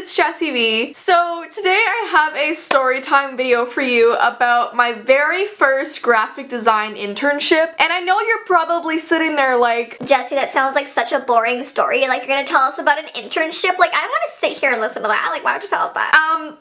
it's Jessii Vee. So today I have a story time video for you about my very first graphic design internship. And I know you're probably sitting there like, Jessii, that sounds like such a boring story. Like, you're gonna tell us about an internship? Like, I don't want to sit here and listen to that. Like, why would you tell us that?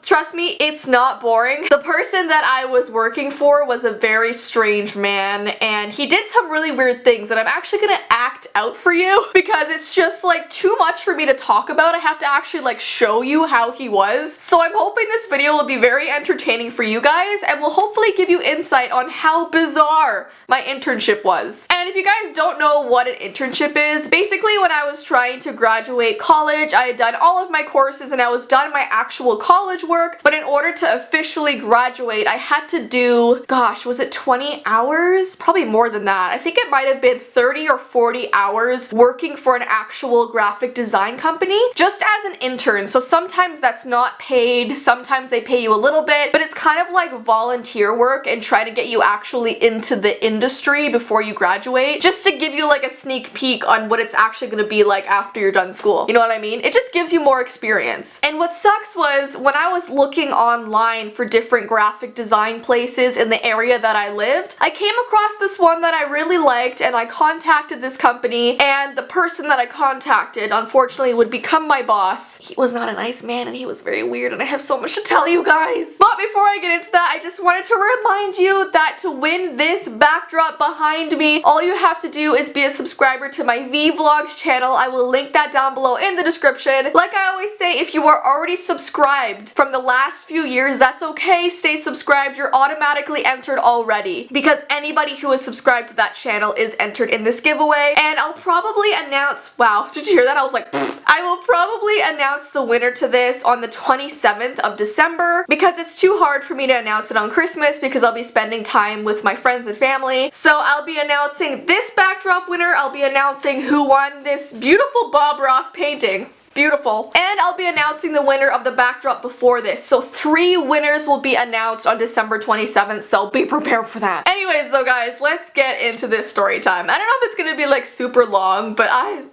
Trust me, it's not boring. The person that I was working for was a very strange man, and he did some really weird things that I'm actually gonna act out for you because it's just like too much for me to talk about. I have to actually like show you how he was. So I'm hoping this video will be very entertaining for you guys and will hopefully give you insight on how bizarre my internship was. And if you guys don't know what an internship is, basically when I was trying to graduate college, I had done all of my courses and I was done my actual college work, but in order to officially graduate, I had to do, gosh, was it 20 hours? Probably more than that. I think it might have been 30 or 40 hours working for an actual graphic design company, just as an intern. So sometimes that's not paid, sometimes they pay you a little bit, but it's kind of like volunteer work and try to get you actually into the industry before you graduate, just to give you like a sneak peek on what it's actually gonna be like after you're done school. You know what I mean? It just gives you more experience. And what sucks was when I was looking online for different graphic design places in the area that I lived, I came across this one that I really liked and I contacted this company, and the person that I contacted unfortunately would become my boss. He was not a nice man and he was very weird, and I have so much to tell you guys. But before I get into that, I just wanted to remind you that to win this backdrop behind me, all you have to do is be a subscriber to my V Vlogs channel. I will link that down below in the description. Like I always say, if you are already subscribed from the last few years, that's okay. Stay subscribed. You're automatically entered already because anybody who is subscribed to that channel is entered in this giveaway. And I'll probably announce, wow, did you hear that? I was like, pfft. I will probably announce the winner to this on the 27th of December because it's too hard for me to announce it on Christmas because I'll be spending time with my friends and family. So I'll be announcing this backdrop winner. I'll be announcing who won this beautiful Bob Ross painting. Beautiful. And I'll be announcing the winner of the backdrop before this. So 3 winners will be announced on December 27th, so be prepared for that. Anyways though guys, let's get into this story time. I don't know if it's gonna be like super long, but I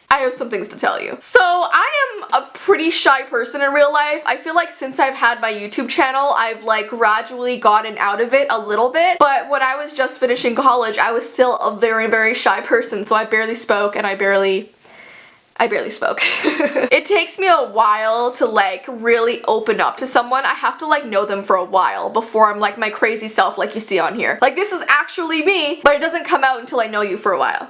have some things to tell you. So I am a pretty shy person in real life. I feel like since I've had my YouTube channel, I've like gradually gotten out of it a little bit. But when I was just finishing college, I was still a very, very shy person. So I barely spoke and I barely spoke. It takes me a while to like really open up to someone. I have to like know them for a while before I'm like my crazy self like you see on here. Like this is actually me, but it doesn't come out until I know you for a while.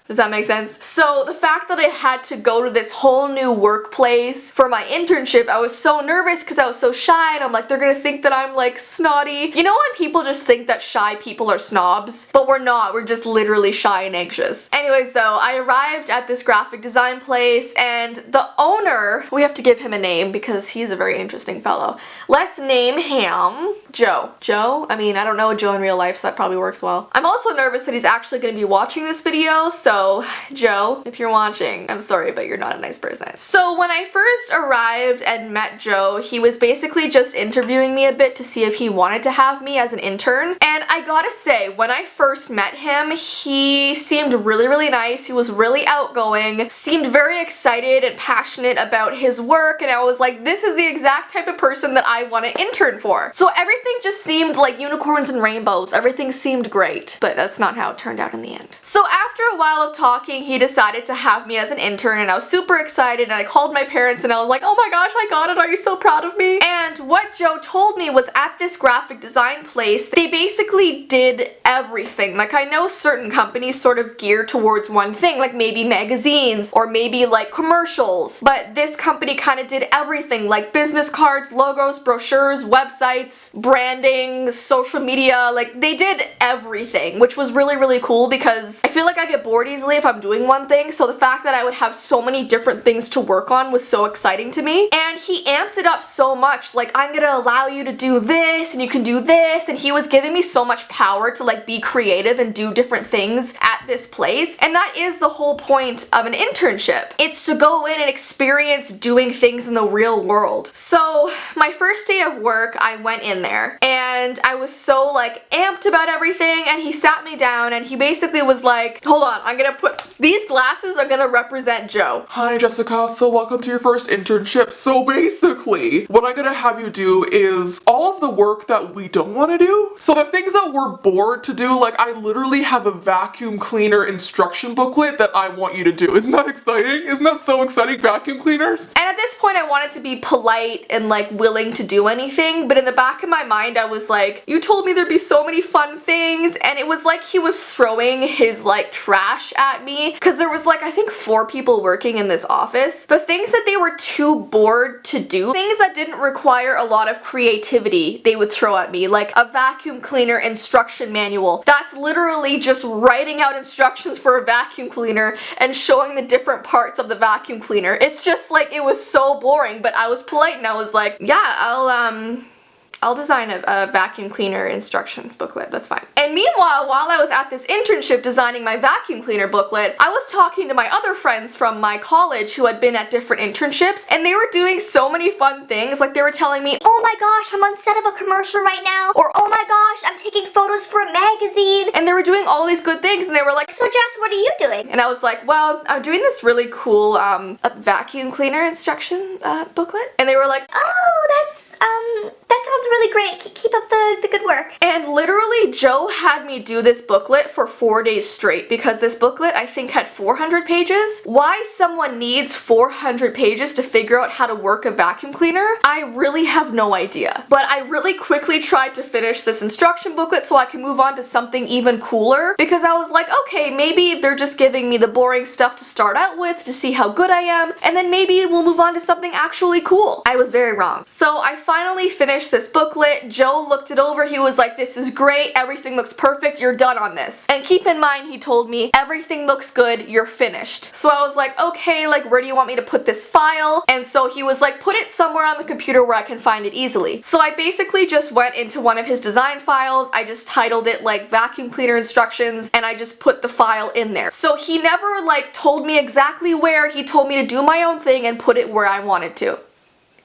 Does that make sense? So the fact that I had to go to this whole new workplace for my internship, I was so nervous because I was so shy and I'm like, they're gonna think that I'm like snotty. You know when people just think that shy people are snobs? But we're not, we're just literally shy and anxious. Anyways though, I arrived at this graphic design place and the owner, we have to give him a name because he's a very interesting fellow. Let's name him Joe. Joe? I mean, I don't know Joe in real life, so that probably works well. I'm also nervous that he's actually gonna be watching this video, so Joe, if you're watching, I'm sorry, but you're not a nice person. So when I first arrived and met Joe, he was basically just interviewing me a bit to see if he wanted to have me as an intern. And I gotta say, when I first met him, he seemed really, really nice. He was really outgoing, seemed very excited and passionate about his work, and I was like, this is the exact type of person that I want to intern for. So everything just seemed like unicorns and rainbows. Everything seemed great, but that's not how it turned out in the end. So after a while of talking, he decided to have me as an intern and I was super excited, and I called my parents and I was like, oh my gosh, I got it, are you so proud of me? And what Joe told me was at this graphic design place, they basically did everything. Like I know certain companies sort of gear towards one thing, like maybe magazines or maybe like commercials, but this company kind of did everything, like business cards, logos, brochures, websites, branding, social media, like they did everything, which was really, really cool because I feel like I get bored easily if I'm doing one thing, so the fact that I would have so many different things to work on was so exciting to me. And he amped it up so much, like I'm gonna allow you to do this and you can do this, and he was giving me so much power to like be creative and do different things at this place. And that is the whole point of an internship. It's to go in and experience doing things in the real world. So my first day of work, I went in there and I was so like amped about everything, and he sat me down and he basically was like, hold on, I'm gonna to put, these glasses are gonna represent Joe. Hi Jessica, so welcome to your first internship. So basically, what I'm gonna have you do is all of the work that we don't want to do. So the things that we're bored to do, like I literally have a vacuum cleaner instruction booklet that I want you to do. Isn't that exciting? Isn't that so exciting, vacuum cleaners? And at this point I wanted to be polite and like willing to do anything, but in the back of my mind I was like, you told me there'd be so many fun things, and it was like he was throwing his like trash at me, because there was like I think 4 people working in this office. The things that they were too bored to do, things that didn't require a lot of creativity, they would throw at me, like a vacuum cleaner instruction manual. That's literally just writing out instructions for a vacuum cleaner and showing the different parts of the vacuum cleaner. It's just like, it was so boring, but I was polite and I was like, yeah, I'll design a vacuum cleaner instruction booklet, that's fine. And meanwhile, while I was at this internship designing my vacuum cleaner booklet, I was talking to my other friends from my college who had been at different internships, and they were doing so many fun things. Like they were telling me, oh my gosh, I'm on set of a commercial right now, or oh my gosh, I'm taking photos for a magazine. And they were doing all these good things, and they were like, so Jess, what are you doing? and I was like, well, I'm doing this really cool a vacuum cleaner instruction booklet. And they were like, Oh, that sounds really great. Keep up the good work. and literally Joe had me do this booklet for 4 days straight, because this booklet I think had 400 pages. Why someone needs 400 pages to figure out how to work a vacuum cleaner, I really have no idea. But I really quickly tried to finish this instruction booklet so I can move on to something even cooler, because I was like, okay, maybe they're just giving me the boring stuff to start out with to see how good I am, and then maybe we'll move on to something actually cool. I was very wrong. So I finally finished this booklet. Joe looked it over. He was like, this is great. Everything looks perfect. You're done on this. And keep in mind, he told me, everything looks good. You're finished. So I was like, okay, like, where do you want me to put this file? And so he was like, put it somewhere on the computer where I can find it easily. So I basically just went into one of his design files. I just titled it like vacuum cleaner instructions, and I just put the file in there. So he never like told me exactly where. He told me to do my own thing and put it where I wanted to.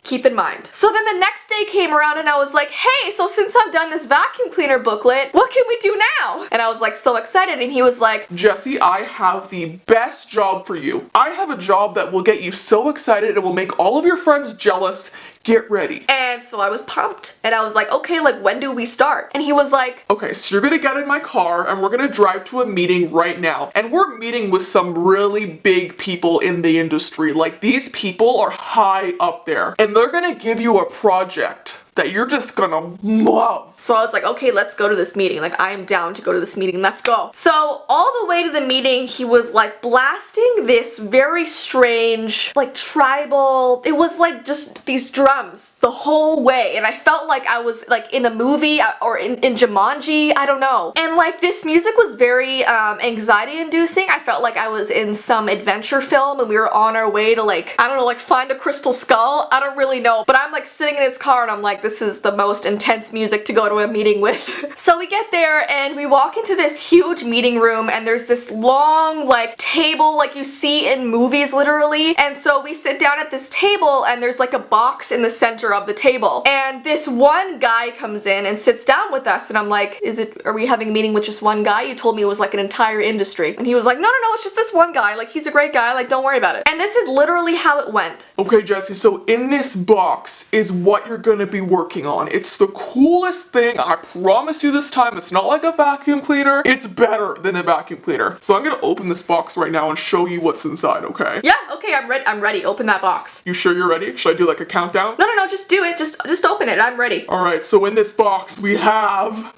Keep in mind. So then the next day came around and I was like, hey, so since I've done this vacuum cleaner booklet, what can we do now? And I was like so excited, and he was like, Jessii, I have the best job for you. I have a job that will get you so excited it will make all of your friends jealous. Get ready. and so I was pumped. And I was like, okay, like when do we start? And he was like, Okay, so you're gonna get in my car and we're gonna drive to a meeting right now. And we're meeting with some really big people in the industry. Like, these people are high up there. And they're gonna give you a project that you're just gonna love. so I was like, okay, let's go to this meeting. Like, I'm down to go to this meeting. Let's go. So all the way to the meeting, he was like blasting this very strange, like tribal, it was like just these drums the whole way. And I felt like I was like in a movie or in Jumanji, I don't know. And like this music was very anxiety inducing. I felt like I was in some adventure film and we were on our way to like, I don't know, like find a crystal skull. I don't really know. But I'm like sitting in his car and I'm like, this is the most intense music to go to a meeting with. So we get there and we walk into this huge meeting room, and there's this long like table like you see in movies literally. And so we sit down at this table and there's like a box in the center of the table. And this one guy comes in and sits down with us, and I'm like, are we having a meeting with just one guy? You told me it was like an entire industry. And he was like, no, it's just this one guy. Like, he's a great guy. Like, don't worry about it. And this is literally how it went. Okay, Jessii, so in this box is what you're gonna be working on. It's the coolest thing, I promise you this time. It's not like a vacuum cleaner. It's better than a vacuum cleaner. So I'm gonna open this box right now and show you what's inside, okay? Yeah, okay, I'm ready. Open that box. You sure you're ready? Should I do like a countdown? No, just do it. Just open it. I'm ready. Alright, so in this box we have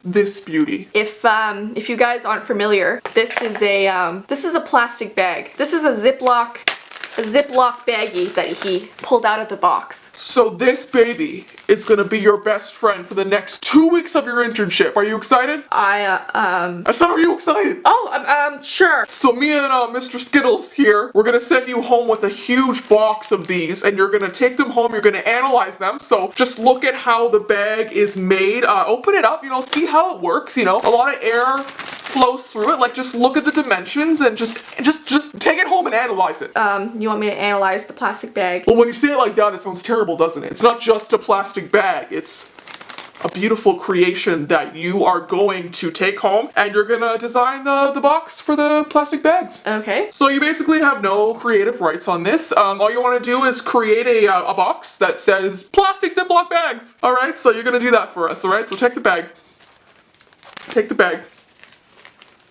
this beauty. If you guys aren't familiar, this is a plastic bag. This is a Ziploc baggie that he pulled out of the box. So this baby is gonna be your best friend for the next 2 weeks of your internship. Are you excited? I said, are you excited? Oh, sure. So me and Mr. Skittles here, we're gonna send you home with a huge box of these, and you're gonna take them home, you're gonna analyze them. So just look at how the bag is made, open it up, see how it works, a lot of air flows through it. Like, just look at the dimensions and just take it home and analyze it. You want me to analyze the plastic bag? Well, when you say it like that, it sounds terrible, doesn't it? It's not just a plastic bag, it's a beautiful creation that you are going to take home, and you're gonna design the box for the plastic bags. Okay. So you basically have no creative rights on this. All you want to do is create a box that says plastic Ziploc bags. All right, so you're gonna do that for us. All right, so take the bag. Take the bag.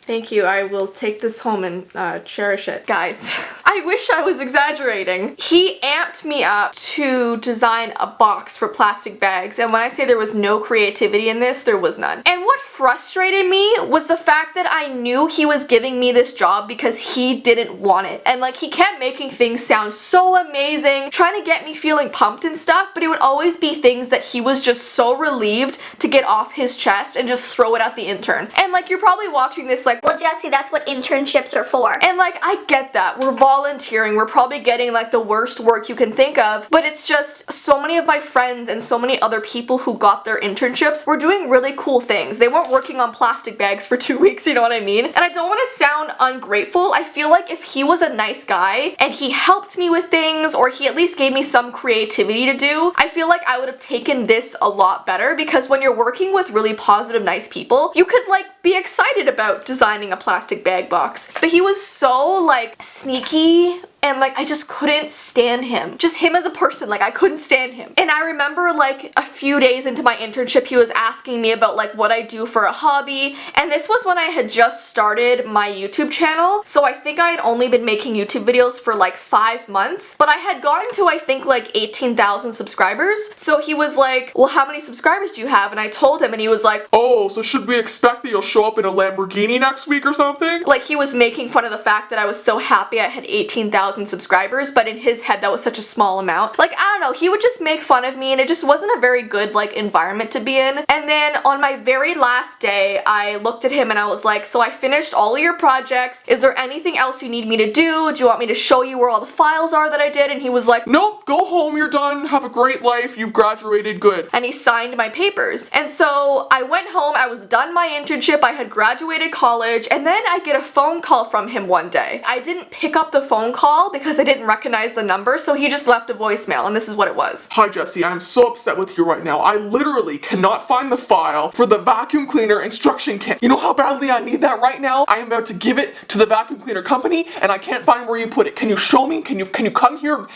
Thank you. I will take this home and cherish it. Guys, I wish I was exaggerating. He amped me up to design a box for plastic bags, and when I say there was no creativity in this, there was none. And what frustrated me was the fact that I knew he was giving me this job because he didn't want it. And like, he kept making things sound so amazing, trying to get me feeling pumped and stuff, but it would always be things that he was just so relieved to get off his chest and just throw it at the intern. And like, you're probably watching this like, well, Jessii, that's what internships are for. and like, I get that. We're volunteering. We're probably getting like the worst work you can think of, but it's just so many of my friends and so many other people who got their internships were doing really cool things. They weren't working on plastic bags for 2 weeks, you know what I mean? And I don't want to sound ungrateful. I feel like if he was a nice guy and he helped me with things, or he at least gave me some creativity to do, I feel like I would have taken this a lot better, because when you're working with really positive, nice people, you could like be excited about designing a plastic bag box. But he was so like sneaky, and like, I just couldn't stand him. Just him as a person, like, I couldn't stand him. And I remember like a few days into my internship, he was asking me about like what I do for a hobby, and this was when I had just started my YouTube channel, so I think I had only been making YouTube videos for like 5 months, but I had gotten to, I think, like 18,000 subscribers. So he was like, well, how many subscribers do you have? And I told him, and he was like, oh, so should we expect that you'll show up in a Lamborghini next week or something? like, he was making fun of the fact that I was so happy I had 18,000 subscribers, but in his head that was such a small amount. Like, I don't know, he would just make fun of me, and it just wasn't a very good like environment to be in. And then on my very last day, I looked at him and I was like, so I finished all of your projects. Is there anything else you need me to do? Do you want me to show you where all the files are that I did? And he was like, nope, go home, you're done, have a great life, you've graduated, good. and he signed my papers. And so I went home, I was done my internship, I had graduated college, and then I get a phone call from him one day. I didn't pick up the phone call because I didn't recognize the number, so he just left a voicemail, and this is what it was. Hi Jessii, I'm so upset with you right now. I literally cannot find the file for the vacuum cleaner instruction kit. You know how badly I need that right now? I am about to give it to the vacuum cleaner company, and I can't find where you put it. Can you show me? Can you come here?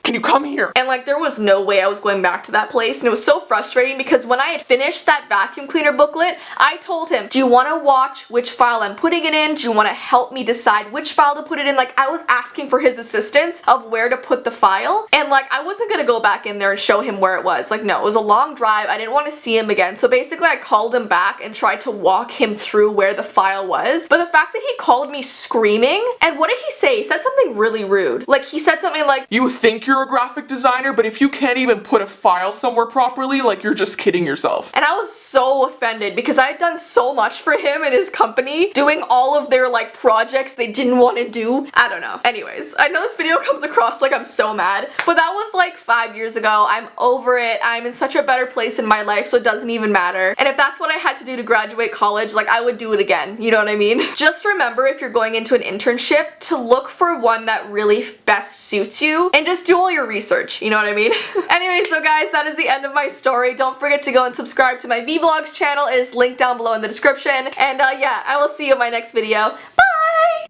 Can you come here? And like, there was no way I was going back to that place, and it was so frustrating because when I had finished that vacuum cleaner booklet, I told him, do you want to watch which file I'm putting it in? Do you want to help me decide which file to put it in? Like, I was asking for his assistance of where to put the file, and like, I wasn't gonna go back in there and show him where it was. Like, no, it was a long drive. I didn't want to see him again, so basically I called him back and tried to walk him through where the file was. But the fact that he called me screaming, and what did he say? He said something really rude. Like, he said something like, you think you're a graphic designer, but if you can't even put a file somewhere properly, like, you're just kidding yourself. and I was so offended because I had done so much for him and his company, doing all of their like projects they didn't want to do. I don't know. Anyways, I know this video comes across like I'm so mad, but that was like 5 years ago. I'm over it. I'm in such a better place in my life, so it doesn't even matter. And if that's what I had to do to graduate college, like, I would do it again. You know what I mean? Just remember, if you're going into an internship, to look for one that really best suits you, and just do all your research. You know what I mean? Anyway, so guys, that is the end of my story. Don't forget to go and subscribe to my Vlogs channel. It is linked down below in the description. And yeah, I will see you in my next video. Bye!